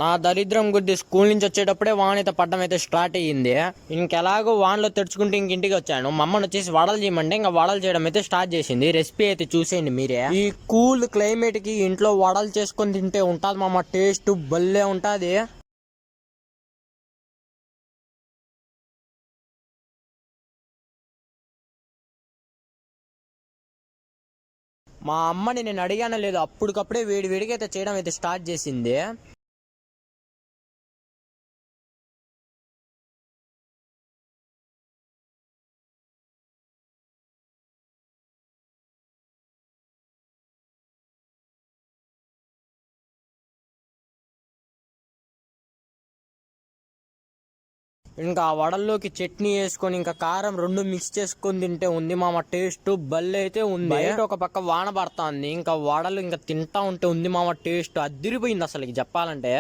నా దరిద్రం కొద్ది స్కూల్ నుంచి వచ్చేటప్పుడే వాన అయితే పడ్డం అయితే స్టార్ట్ అయ్యింది. ఇంకెలాగో వానలో తెరుచుకుంటే ఇంటికి వచ్చాను. మా అమ్మని వచ్చేసి వడలు చేయమంటే ఇంకా వడలు చేయడం అయితే స్టార్ట్ చేసింది. రెసిపీ అయితే చూసేయండి మీరే. ఈ కూల్ క్లైమేట్ కి ఇంట్లో వడలు చేసుకొని తింటే ఉంటుంది మామ, టేస్ట్ భలే ఉంటుంది. మా అమ్మని నేను అడిగానో లేదు, అప్పటికప్పుడే వేడి వేడిగా అయితే చేయడం అయితే స్టార్ట్ చేసింది. ఇంకా ఆ వడల్లోకి చట్నీ వేసుకొని ఇంకా కారం రెండు మిక్స్ చేసుకొని తింటే ఉంది మామ, టేస్ట్ భలే అయితే ఉంది. బయట ఒక పక్క వాన పడుతుంది, ఇంకా వడలు ఇంకా తింటా ఉంటే ఉంది మామ, టేస్ట్ అదిరిపోయింది అసలు చెప్పాలంటే.